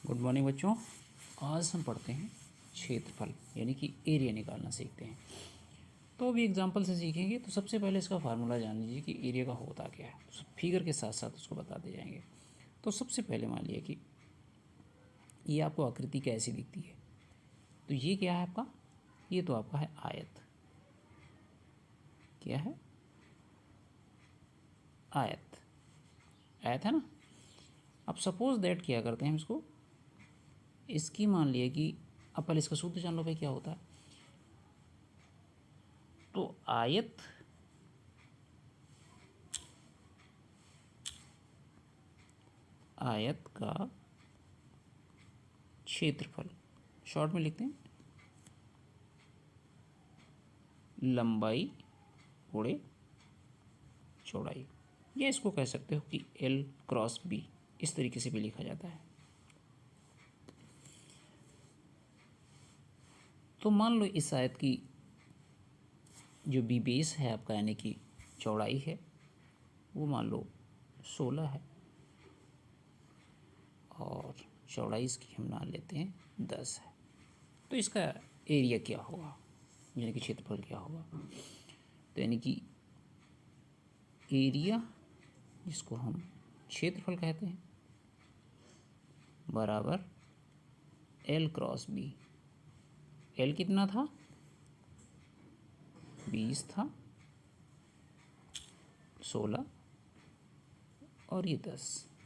Good morning बच्चों। आज हम पढ़ते हैं क्षेत्रफल यानी कि एरिया निकालना सीखते हैं। तो अभी एग्जांपल से सीखेंगे। तो सबसे पहले इसका फार्मूला जान लीजिए कि एरिया का होता क्या है। तो फिगर के साथ साथ उसको बताते जाएंगे। तो सबसे पहले मान लिया कि ये आपको आकृति कैसी दिखती है। तो ये क्या है आपका, ये तो आपका है आयत। क्या है? आयत। आयत है ना। अब सपोज दैट क्या करते हैं हम इसको, इसकी मान लिया कि अब पहले इसका सूत्र जान लो भाई क्या होता है। तो आयत का क्षेत्रफल, शॉर्ट में लिखते हैं लंबाई गुणे चौड़ाई, या इसको कह सकते हो कि L क्रॉस B, इस तरीके से भी लिखा जाता है। तो मान लो इस आयत की जो बी बेस है आपका यानी कि चौड़ाई है वो मान लो 16 है और चौड़ाई इसकी हम मान लेते हैं 10 है। तो इसका एरिया क्या होगा यानी कि क्षेत्रफल क्या होगा। तो यानी कि एरिया जिसको हम क्षेत्रफल कहते हैं बराबर L क्रॉस B। L कितना था? 20 था, 16 और ये 10,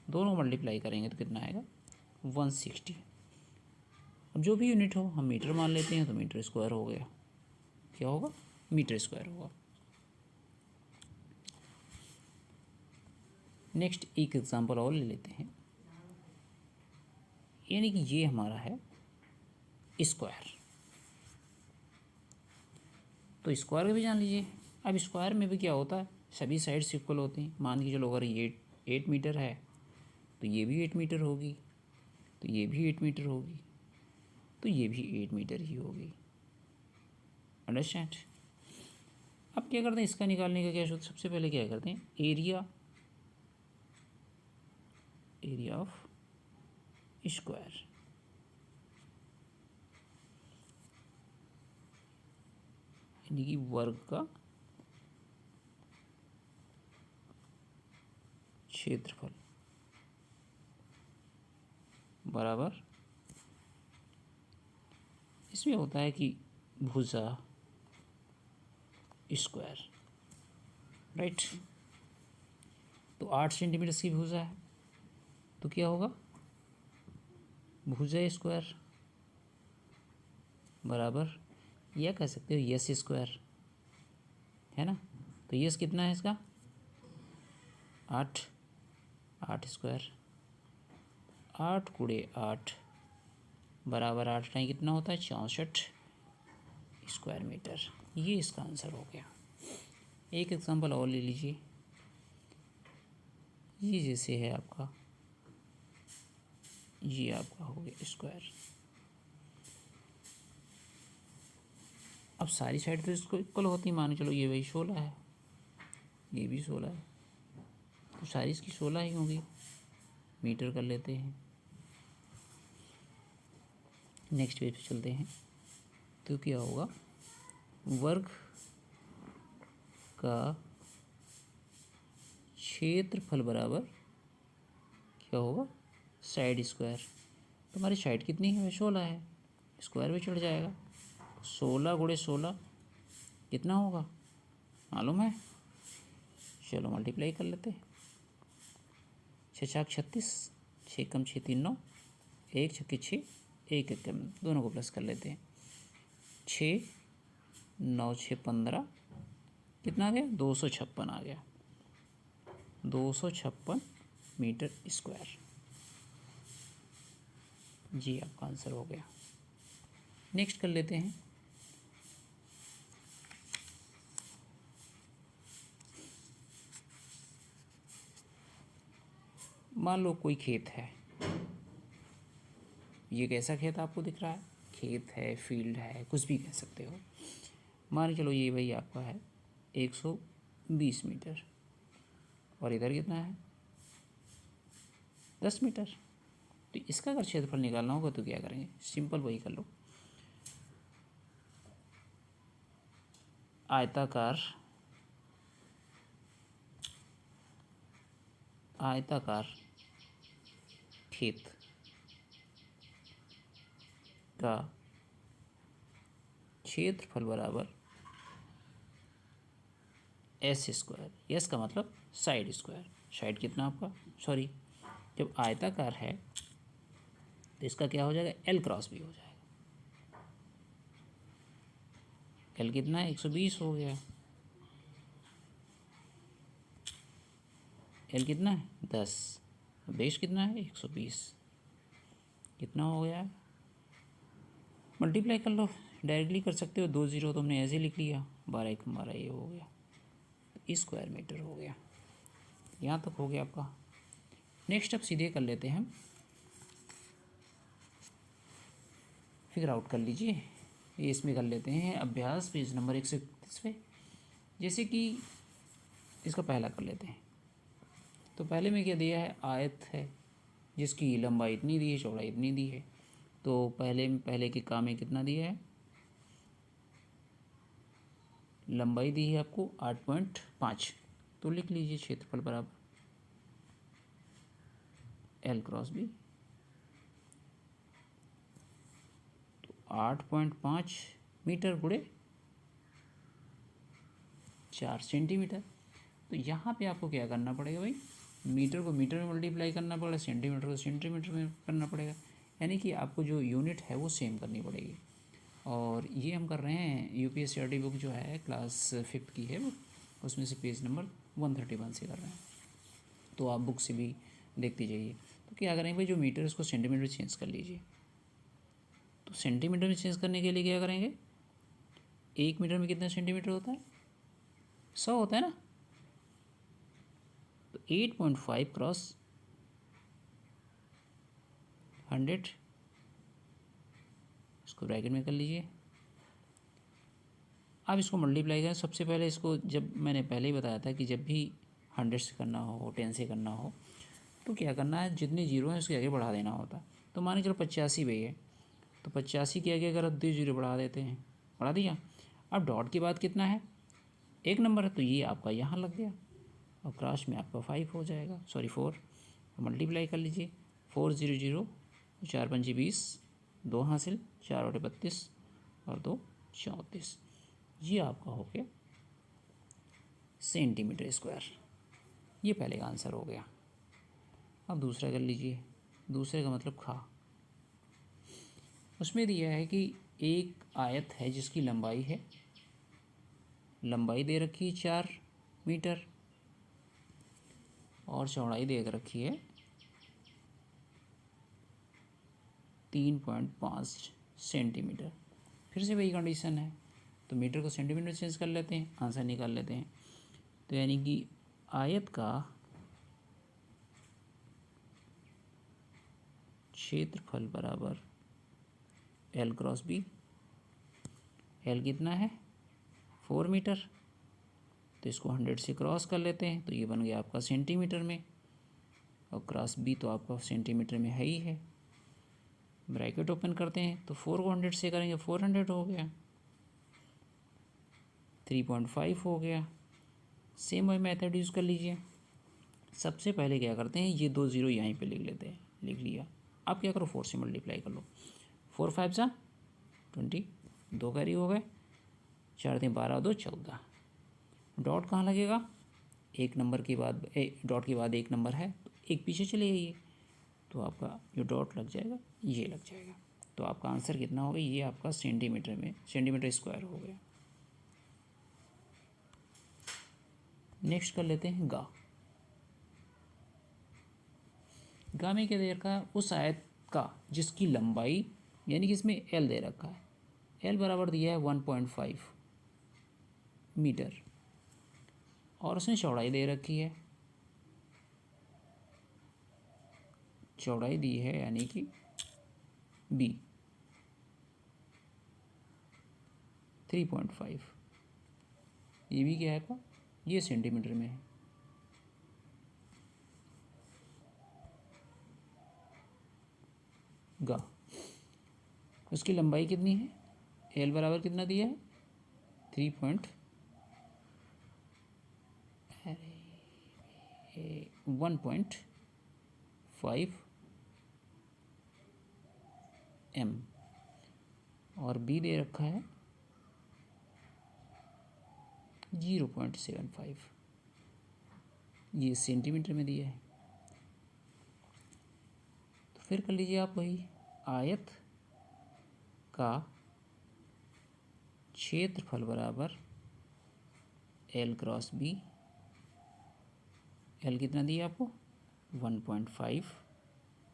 दोनों मल्टीप्लाई करेंगे तो कितना आएगा 160। अब जो भी यूनिट हो हम मीटर मान लेते हैं तो मीटर स्क्वायर हो गया। क्या होगा? मीटर स्क्वायर होगा। नेक्स्ट एक एग्जांपल और ले लेते हैं। यानी कि ये हमारा है स्क्वायर। तो स्क्वायर का भी जान लीजिए। अब स्क्वायर में भी क्या होता है, सभी साइड्स इक्वल होती हैं। मान के चलो अगर ये 8 मीटर है तो ये भी 8 मीटर होगी, तो ये भी 8 मीटर होगी, तो ये भी 8 मीटर ही होगी। अंडरस्टैंड। अब क्या करते हैं, इसका निकालने का क्या होता है, सबसे पहले क्या करते हैं एरिया ऑफ स्क्वायर यानी कि वर्ग का क्षेत्रफल बराबर, इसमें होता है कि भुजा स्क्वायर, राइट। तो 8 सेंटीमीटर की भुजा है तो क्या होगा भुजा स्क्वायर बराबर, यह कह सकते हो यस स्क्वायर, है ना। तो यस कितना है इसका 8 स्क्वायर, 8 गुणे 8 बराबर 8 टाइम कितना होता है 64 स्क्वायर मीटर। ये इसका आंसर हो गया। एक एग्जांपल और ले लीजिए। ये जैसे है आपका, ये आपका हो गया स्क्वायर। अब सारी साइड तो इसको इक्वल होती, मान चलो ये भाई 16 है, ये भी 16 है, तो सारी इसकी 16 ही होंगी। मीटर कर लेते हैं। नेक्स्ट पेज पे चलते हैं। तो क्या होगा वर्ग का क्षेत्रफल बराबर क्या होगा साइड स्क्वायर। तो हमारी साइड कितनी है 16 है, स्क्वायर भी चढ़ जाएगा। 16 गुणे 16 कितना होगा मालूम है, चलो मल्टीप्लाई कर लेते हैं। 6 छक 36, 6 कम 6 3 9, 1 छक्के 6, 1 एक कम, दोनों को प्लस कर लेते हैं। 6 9 6 15 कितना आ गया 256 आ गया, 256 मीटर स्क्वायर। जी आपका आंसर हो गया। नेक्स्ट कर लेते हैं। मान लो कोई खेत है, ये कैसा खेत आपको दिख रहा है, खेत है फील्ड है कुछ भी कह सकते हो। मान के चलो ये भाई आपका है 120 मीटर और इधर कितना है 10 मीटर। तो इसका अगर क्षेत्रफल निकालना होगा तो क्या करेंगे, सिंपल वही कर लो, आयताकार खेत का क्षेत्रफल बराबर एस स्क्वायर। एस का मतलब साइड स्क्वायर। साइड कितना आपका, सॉरी, जब आयताकार है तो इसका क्या हो जाएगा, एल क्रॉस बी हो जाएगा। एल कितना है, 120 हो गया। एल कितना है, 10। बेस कितना है, 120। कितना हो गया, मल्टीप्लाई कर लो, डायरेक्टली कर सकते हो। 2 0 तो हमने ऐसे लिख लिया, 12 1 12 ये हो गया, स्क्वायर मीटर हो गया। यहाँ तक हो गया आपका। नेक्स्ट अब सीधे कर लेते हैं हम, फिगर आउट कर लीजिए। ये इसमें कर लेते हैं अभ्यास, पेज नंबर 131 पे। जैसे कि इसका पहला कर लेते हैं। तो पहले में क्या दिया है, आयत है जिसकी लंबाई इतनी दी है, चौड़ाई इतनी दी है। तो पहले के काम में कितना दिया है, लंबाई दी है आपको 8.5। तो लिख लीजिए क्षेत्रफल बराबर एल क्रॉस बी। तो 8.5 मीटर गुणे 4 सेंटीमीटर। तो यहाँ पे आपको क्या करना पड़ेगा भाई, मीटर को मीटर में मल्टीप्लाई करना पड़ेगा, सेंटीमीटर को सेंटीमीटर में करना पड़ेगा, यानी कि आपको जो यूनिट है वो सेम करनी पड़ेगी। और ये हम कर रहे हैं यूपीएससीआरटी बुक जो है क्लास 5 की है वो, उसमें से पेज नंबर 131 से कर रहे हैं। तो आप बुक से भी देखते जाइए। तो क्या करेंगे भाई, जो मीटर है उसको सेंटीमीटर में चेंज कर लीजिए। तो सेंटीमीटर में चेंज करने के लिए क्या करेंगे, 1 मीटर में कितना सेंटीमीटर होता है, 100 होता है ना। तो 8.5 क्रॉस 100, इसको ब्रैकेट में कर लीजिए। अब इसको मल्टीप्लाई करें। सबसे पहले इसको, जब मैंने पहले ही बताया था कि जब भी 100 से करना हो, 10 से करना हो, तो क्या करना है, जितने जीरो हैं उसके आगे बढ़ा देना होता है। तो मान के चलो 85 भी है, तो 85 के आगे अगर 2 जीरो बढ़ा देते हैं, बढ़ा दिया। अब डॉट के बाद कितना है, 1 नंबर है, तो ये आपका यहाँ लग गया और क्रॉस में आपका 5 हो जाएगा, सॉरी 4। मल्टीप्लाई कर लीजिए, 4 0 0, 4 5 20, 2 हासिल, 4 बटे 32 और 2 34। ये आपका हो गया सेंटीमीटर स्क्वायर। ये पहले का आंसर हो गया। अब दूसरा कर लीजिए। दूसरे का मतलब खा। उसमें दिया है कि एक आयत है जिसकी लंबाई है, लंबाई दे रखी है 4 मीटर और चौड़ाई दे रखी है 3.5 सेंटीमीटर। फिर से वही कंडीशन है, तो मीटर को सेंटीमीटर चेंज कर लेते हैं, आंसर निकाल लेते हैं। तो यानी कि आयत का क्षेत्रफल बराबर एल क्रॉस बी। एल कितना है, 4 मीटर, तो इसको 100 से क्रॉस कर लेते हैं, तो ये बन गया आपका सेंटीमीटर में, और क्रॉस बी तो आपका सेंटीमीटर में है ही है। ब्रैकेट ओपन करते हैं, तो 4 को 100 से करेंगे, 400 हो गया, 3.5 हो गया। सेम वही मेथड यूज़ कर लीजिए। सबसे पहले क्या करते हैं, ये 2 जीरो यहीं पे लिख लेते हैं, लिख लिया। अब क्या करो, 4 से मल्टीप्लाई कर लो, 4 5 जा 20, 2 कैरी हो गए, 4 3 12 2 14। डॉट कहाँ लगेगा, एक नंबर के बाद डॉट के बाद 1 नंबर है, तो एक पीछे चले जाइए, तो आपका जो डॉट लग जाएगा ये लग जाएगा। तो आपका आंसर कितना होगा, ये आपका सेंटीमीटर में, सेंटीमीटर स्क्वायर हो गया। नेक्स्ट कर लेते हैं गा। गा में क्या दे रखा है, उस आयत का जिसकी लंबाई, यानी कि इसमें एल दे रखा है, एल बराबर दिया है 1.5 मीटर और उसने चौड़ाई दे रखी है, चौड़ाई दी है यानी कि बी 3.5। ये भी क्या है आपका, ये सेंटीमीटर में है। गा। उसकी लंबाई कितनी है, एल बराबर कितना दिया है, 1.5 m और बी दे रखा है 0.75, ये सेंटीमीटर में दिया है। तो फिर कर लीजिए आप वही, आयत का क्षेत्रफल बराबर एल क्रॉस बी। एल कितना दिया आपको, 1.5,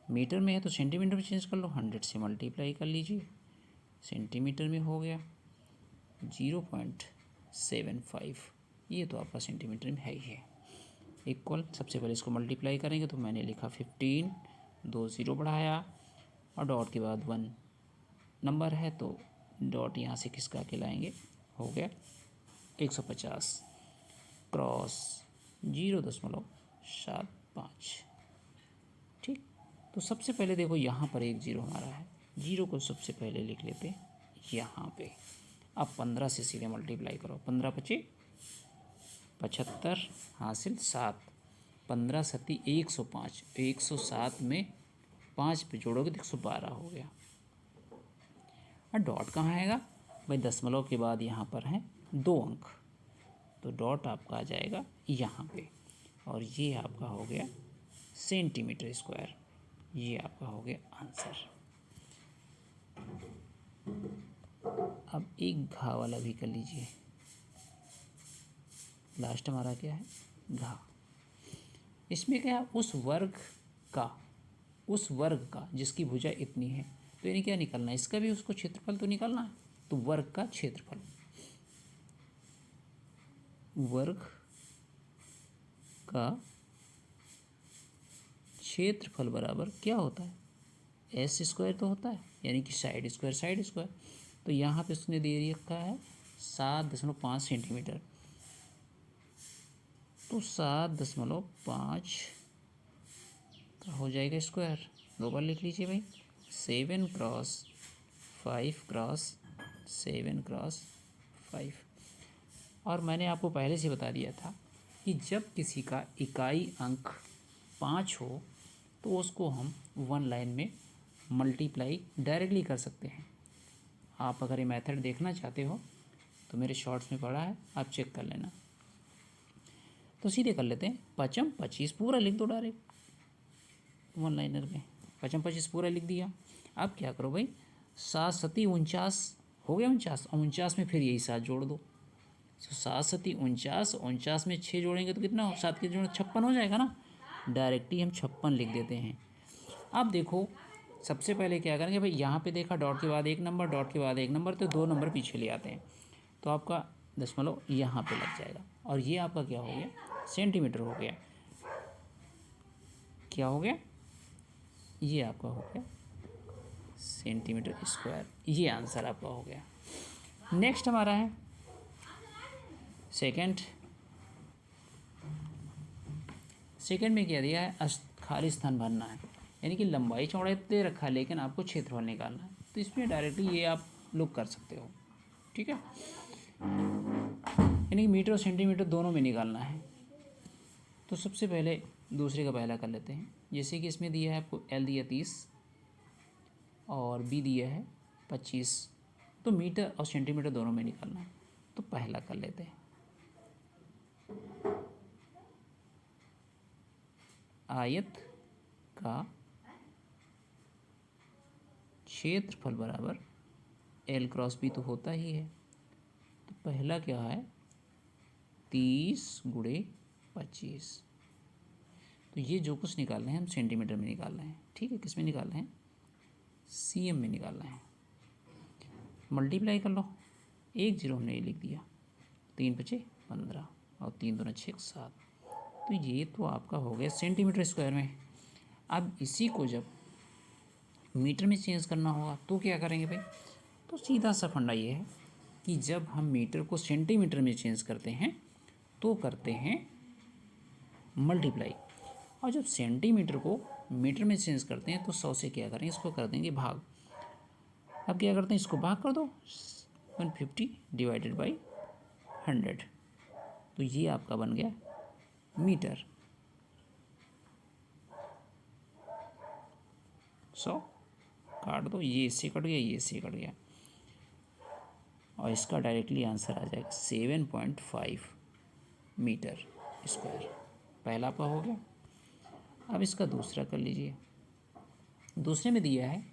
मीटर में है तो सेंटीमीटर में चेंज कर लो, 100 से मल्टीप्लाई कर लीजिए, सेंटीमीटर में हो गया 0.75, ये तो आपका सेंटीमीटर में है ही है। इक्वल, सबसे पहले इसको मल्टीप्लाई करेंगे तो मैंने लिखा 15, 2 0 बढ़ाया और डॉट के बाद 1 नंबर है तो डॉट यहाँ से किसका के लाएंगे, हो गया 150 क्रॉस 0.75। ठीक, तो सबसे पहले देखो यहाँ पर एक जीरो हमारा है, जीरो को सबसे पहले लिख लेते यहाँ पे। अब 15 से सीधे मल्टीप्लाई करो, 15 × 5 = 75 हासिल 7, 15 × 7 = 105, 107 में 5 पे जोड़ोगे तो 112 हो गया। और डॉट कहाँ आएगा भाई, दशमलव के बाद यहाँ पर हैं 2 अंक, तो डॉट आपका आ जाएगा यहाँ पे, और ये आपका हो गया सेंटीमीटर स्क्वायर, ये आपका हो गया आंसर। अब एक घा वाला भी कर लीजिए, लास्ट हमारा क्या है, घा। इसमें क्या है, उस वर्ग का जिसकी भुजा इतनी है, तो यानी क्या निकलना है, इसका भी उसको क्षेत्रफल तो निकालना है, तो वर्ग का क्षेत्रफल, वर्ग का क्षेत्रफल बराबर क्या होता है, एस स्क्वायर तो होता है, यानी कि साइड स्क्वायर। तो यहाँ पे उसने दे रखा है 7.5 सेंटीमीटर, तो 7.5 का हो जाएगा स्क्वायर, 2 बार लिख लीजिए भाई, 7 × 5 × 7 × 5। और मैंने आपको पहले से बता दिया था कि जब किसी का इकाई अंक 5 हो तो उसको हम 1 लाइन में मल्टीप्लाई डायरेक्टली कर सकते हैं। आप अगर ये मेथड देखना चाहते हो तो मेरे शॉर्ट्स में पड़ा है, आप चेक कर लेना। तो सीधे कर लेते हैं, 5 × 25 पूरा लिख दो डायरेक्ट 1 लाइनर में, 5 × 25 पूरा लिख दिया। अब क्या करो भाई, 7 × 7 = 49 हो गया, 49 में फिर यही 7 जोड़ दो, तो 7 × 7 = 49, 49 में 6 जोड़ेंगे तो कितना हो, 7 के जोड़ 56 हो जाएगा ना, डायरेक्ट ही हम 56 लिख देते हैं। अब देखो सबसे पहले क्या करेंगे भाई, यहाँ पे देखा डॉट के बाद एक नंबर, डॉट के बाद एक नंबर, तो 2 नंबर पीछे ले आते हैं, तो आपका दशमलव यहाँ पे लग जाएगा, और ये आपका क्या हो गया, सेंटीमीटर हो गया। क्या हो गया, ये आपका हो गया सेंटीमीटर स्क्वायर, ये आंसर आपका हो गया। नेक्स्ट हमारा है सेकंड में क्या दिया है, खाली स्थान भरना है, यानी कि लंबाई चौड़ाई दे रखा है लेकिन आपको क्षेत्रफल निकालना है, तो इसमें डायरेक्टली ये आप लोग कर सकते हो, ठीक है, यानी कि मीटर और सेंटीमीटर दोनों में निकालना है। तो सबसे पहले दूसरे का पहला कर लेते हैं, जैसे कि इसमें दिया है आपको एल दिया 30 और बी दिया है 25, तो मीटर और सेंटीमीटर दोनों में निकालना है, तो पहला कर लेते हैं। आयत का क्षेत्रफल बराबर एल क्रॉस बी तो होता ही है, तो पहला क्या है 30 × 25, तो ये जो कुछ निकालना है हम सेंटीमीटर में निकालना है, ठीक है, किस में निकालना है, सीएम में निकालना है। मल्टीप्लाई कर लो, 1 0 हमने ये लिख दिया, 3 × 5 = 15 और 3 × 2 = 6 7, तो ये तो आपका हो गया सेंटीमीटर स्क्वायर में। अब इसी को जब मीटर में चेंज करना होगा तो क्या करेंगे भाई, तो सीधा सा फंडा ये है कि जब हम मीटर को सेंटीमीटर में चेंज करते हैं तो करते हैं मल्टीप्लाई, और जब सेंटीमीटर को मीटर में चेंज करते हैं तो 100 से क्या करें, इसको कर देंगे भाग। अब क्या करते हैं, इसको भाग कर दो 150 डिवाइडेड बाई 100, तो ये आपका बन गया मीटर। 100 काट दो, ये इससे कट गया, ये इससे कट गया, और इसका डायरेक्टली आंसर आ जाएगा 7.5 मीटर स्क्वायर। पहला आपका हो गया। अब इसका दूसरा कर लीजिए। दूसरे में दिया है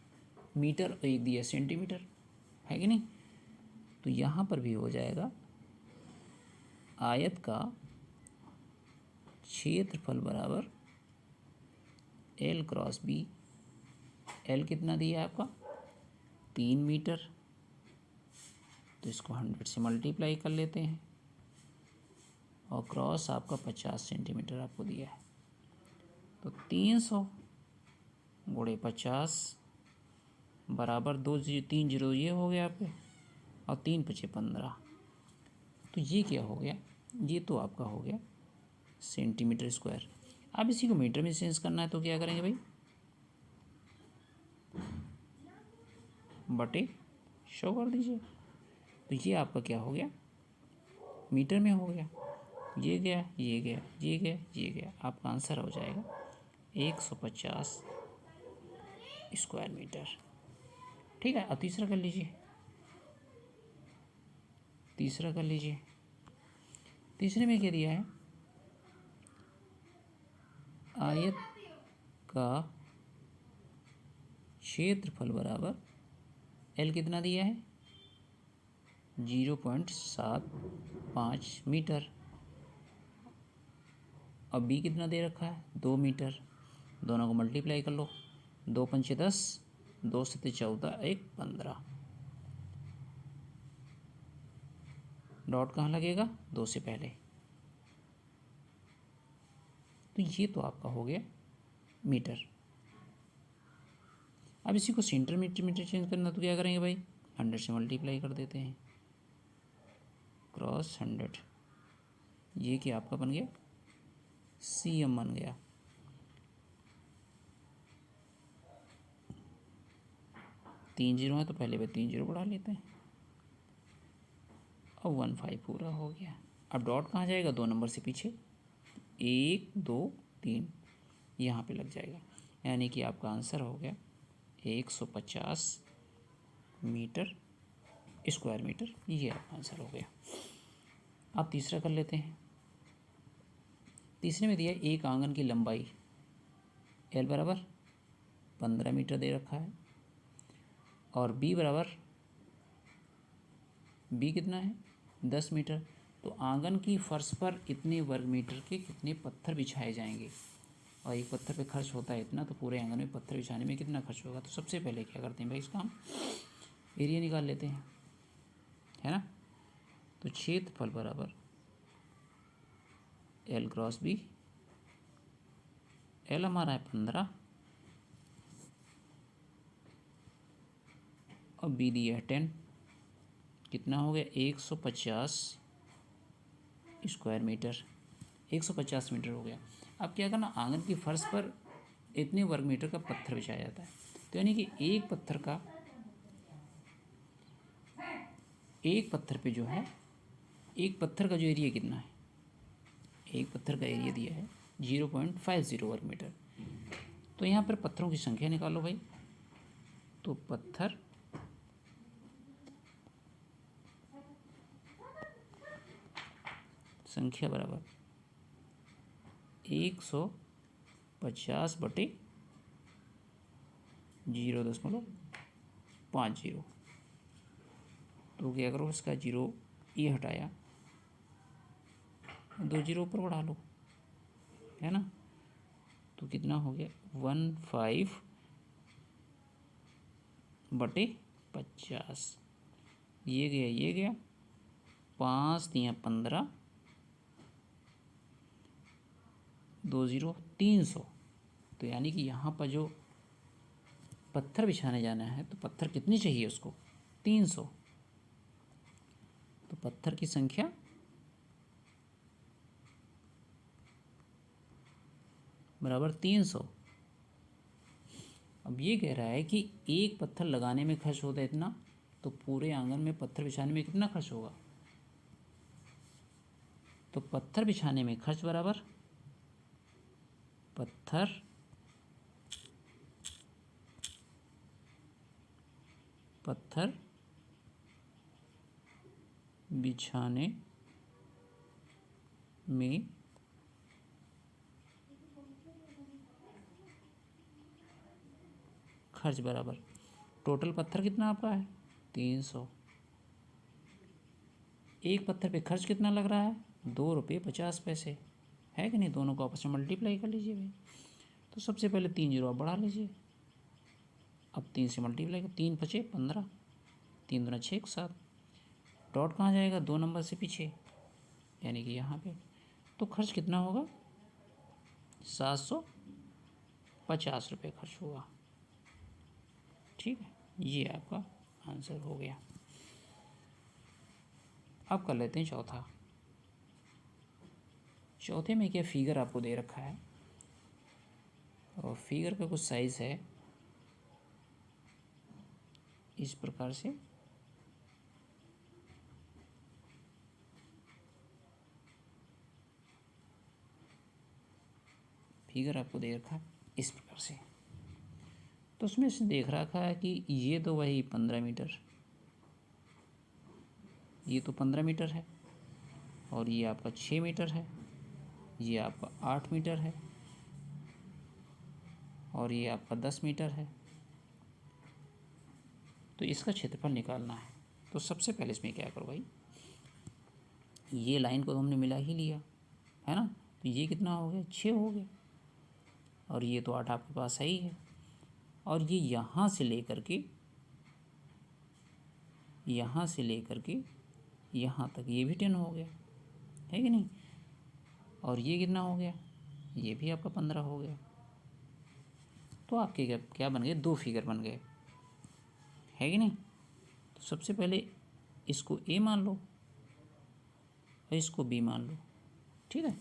मीटर और एक दिया सेंटीमीटर, है कि नहीं। तो यहाँ पर भी हो जाएगा आयत का क्षेत्रफल बराबर L क्रॉस B। L कितना दिया है आपका 3 मीटर, तो इसको 100 से मल्टीप्लाई कर लेते हैं, और क्रॉस आपका 50 सेंटीमीटर आपको दिया है। तो 300 गुणे 50 बराबर 3 जीरो ये हो गया आपके, और 3 पचे 15। तो ये क्या हो गया, ये तो आपका हो गया सेंटीमीटर स्क्वायर। अब इसी को मीटर में चेंज करना है तो क्या करेंगे भाई, बटे 100 कर दीजिए। तो ये आपका क्या हो गया, मीटर में हो गया। ये गया, ये गया, ये गया, ये गया, आपका आंसर हो जाएगा 150 स्क्वायर मीटर। ठीक है। अब तीसरा कर लीजिए, तीसरा कर लीजिए। तीसरे में क्या दिया है, आयत का क्षेत्रफल बराबर L कितना दिया है 0.75 मीटर, और B कितना दे रखा है 2 मीटर। दोनों को मल्टीप्लाई कर लो, 2 पंचे 10, 2 सत्ते 14, 1 15। डॉट कहाँ लगेगा, 2 से पहले। तो ये तो आपका हो गया मीटर। अब इसी को सेंटीमीटर मीटर चेंज करना तो क्या करेंगे भाई, 100 से मल्टीप्लाई कर देते हैं, क्रॉस 100, ये क्या आपका बन गया CM बन गया। तीन जीरो है तो पहले पे 3 जीरो बढ़ा लेते हैं, और 15 पूरा हो गया। अब डॉट कहाँ जाएगा, 2 नंबर से पीछे, 1 2 3 यहाँ पे लग जाएगा, यानी कि आपका आंसर हो गया 150 मीटर स्क्वायर मीटर, ये आपका आंसर हो गया। अब तीसरा कर लेते हैं। तीसरे में दिया एक आंगन की लंबाई L बराबर 15 मीटर दे रखा है, और B बराबर, B कितना है 10 मीटर। तो आंगन की फर्श पर इतने वर्ग मीटर के कितने पत्थर बिछाए जाएंगे, और एक पत्थर पे खर्च होता है इतना, तो पूरे आंगन में पत्थर बिछाने में कितना खर्च होगा। तो सबसे पहले क्या करते हैं भाई, इसका हम एरिया निकाल लेते हैं, है ना। तो क्षेत्रफल बराबर L क्रॉस B। L हमारा है 15, और B दिया है 10, कितना हो गया 150 स्क्वायर मीटर, 150 मीटर हो गया। अब क्या करना, आंगन की फर्श पर इतने वर्ग मीटर का पत्थर बिछाया जाता है, तो यानी कि एक पत्थर पे जो है, एक पत्थर का जो एरिया कितना है, एक पत्थर का एरिया दिया है 0.50 वर्ग मीटर। तो यहाँ पर पत्थरों की संख्या निकालो भाई। तो पत्थर संख्या बराबर 150 बटे 0.50। तो क्या करो, इसका 0 ये हटाया, 2 जीरो ऊपर बढ़ा लो, है ना। तो कितना हो गया 15 बटे 50, ये गया, ये गया, 5 दिया 15, 2 जीरो 300। तो यानी कि यहाँ पर जो पत्थर बिछाने जाना है, तो पत्थर कितनी चाहिए उसको 300। तो पत्थर की संख्या बराबर 300। अब ये कह रहा है कि एक पत्थर लगाने में खर्च होता है इतना, तो पूरे आंगन में पत्थर बिछाने में कितना खर्च होगा। तो पत्थर बिछाने में खर्च बराबर पत्थर बिछाने में खर्च बराबर टोटल पत्थर कितना आपका है 300। एक पत्थर पे खर्च कितना लग रहा है 2 रुपये 50 पैसे, है कि नहीं। दोनों को आपस में मल्टीप्लाई कर लीजिए भाई। तो सबसे पहले 3 जीरो आप बढ़ा लीजिए। अब 3 से मल्टीप्लाई कर, 3 पचे 15, 3 दूना 6 7। डॉट कहाँ जाएगा 2 नंबर से पीछे, यानी कि यहाँ पे। तो खर्च कितना होगा 750 रुपये खर्च होगा। ठीक है, ये आपका आंसर हो गया। अब कर लेते हैं चौथा। चौथे में क्या फिगर आपको दे रखा है, और फिगर का कुछ साइज़ है इस प्रकार से। फिगर आपको दे रखा है इस प्रकार से। तो उसमें से देख रखा है कि ये तो वही 15 मीटर, ये तो 15 मीटर है, और ये आपका 6 मीटर है, ये आपका 8 मीटर है, और ये आपका 10 मीटर है। तो इसका क्षेत्रफल निकालना है। तो सबसे पहले इसमें क्या करो भाई, ये लाइन को तो हमने मिला ही लिया है ना। तो ये कितना हो गया 6 हो गया, और ये तो 8 आपके पास है ही है। और ये यहाँ से लेकर के यहाँ तक ये भी 10 हो गया, है कि नहीं। और ये कितना हो गया, ये भी आपका 15 हो गया। तो आपके क्या बन गए, 2 फिगर बन गए, है कि नहीं। तो सबसे पहले इसको ए मान लो और इसको बी मान लो, ठीक है।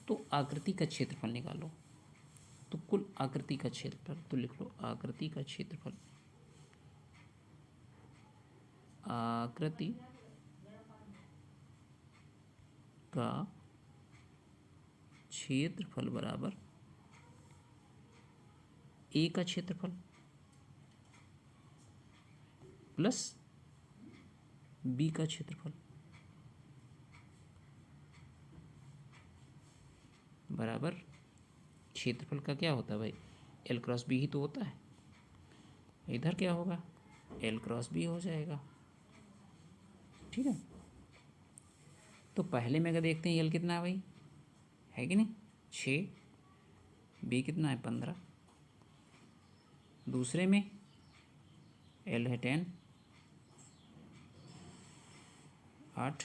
तो आकृति का क्षेत्रफल निकालो। तो कुल आकृति का क्षेत्रफल, तो लिख लो आकृति का क्षेत्रफल, आकृति का क्षेत्रफल बराबर ए का क्षेत्रफल प्लस बी का क्षेत्रफल बराबर क्षेत्रफल का क्या होता है भाई, एल क्रॉस बी ही तो होता है। इधर क्या होगा, एल क्रॉस बी हो जाएगा, ठीक है। तो पहले में अगर देखते हैं एल कितना है भाई, है कि नहीं 6, बी कितना है 15, दूसरे में एल है 10, 8,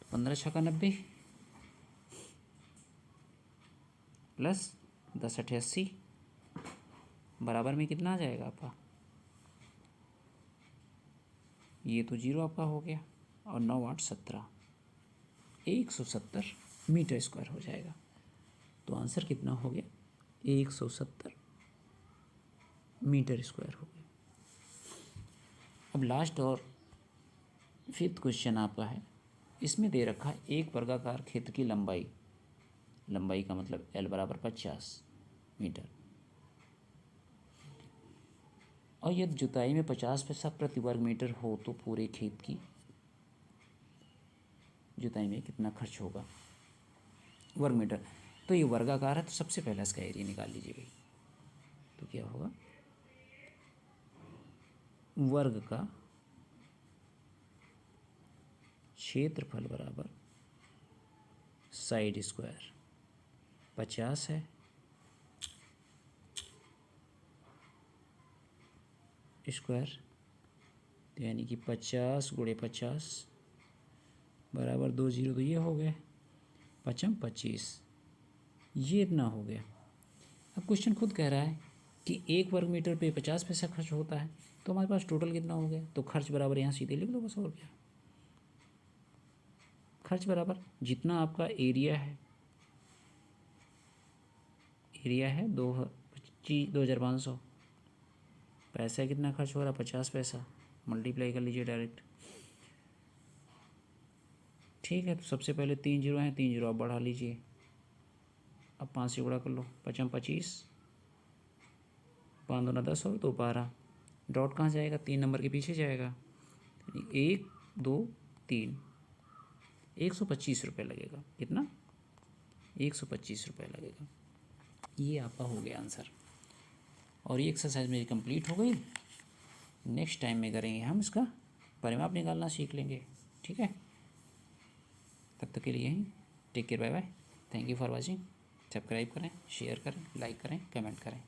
15 छक्का 90 प्लस 10 8 80, बराबर में कितना आ जाएगा आपका, ये तो 0 आपका हो गया, और 9 8 17, 170 मीटर स्क्वायर हो जाएगा। तो आंसर कितना हो गया 170 मीटर स्क्वायर हो गया। अब लास्ट और 5th क्वेश्चन आपका है। इसमें दे रखा है एक वर्गाकार क्षेत्र की लंबाई का मतलब एल बराबर 50 मीटर, और यदि जुताई में 50 पैसा प्रति वर्ग मीटर हो तो पूरे खेत की जुताई में कितना खर्च होगा वर्ग मीटर। तो ये वर्गाकार है, तो सबसे पहले इसका एरिया निकाल लीजिए भाई। तो क्या होगा, वर्ग का क्षेत्रफल बराबर साइड स्क्वायर 50 है, स्क्वायर यानी कि 50 गुणे 50 बराबर 2 0, तो ये हो गए 5 25, ये इतना हो गया। अब क्वेश्चन खुद कह रहा है कि 1 वर्ग मीटर पे 50 पैसा खर्च होता है, तो हमारे पास टोटल कितना हो गया। तो खर्च बराबर यहाँ सीधे लिख लो बस, और क्या। खर्च बराबर जितना आपका एरिया है 2,500, पैसा कितना खर्च हो रहा है 50 पैसा, मल्टीप्लाई कर लीजिए डायरेक्ट। ठीक है, तो सबसे पहले 3 जीरो हैं, 3 जीरो आप बढ़ा लीजिए, अब 5 से गुणा कर लो, 5×5 = 25, 5×2 = 10 और 2 = 12। डॉट कहाँ जाएगा, 3 नंबर के पीछे जाएगा, 1 2 3, 125 रुपये लगेगा। कितना, 125 रुपये लगेगा। ये आपका हो गया आंसर। और ये एक्सरसाइज मेरी कंप्लीट हो गई। नेक्स्ट टाइम में करेंगे हम इसका परिमाप निकालना सीख लेंगे। ठीक है, तब तक के लिए यहीं, take care, bye bye, thank you for watching. Subscribe करें, शेयर करें, लाइक करें, कमेंट करें।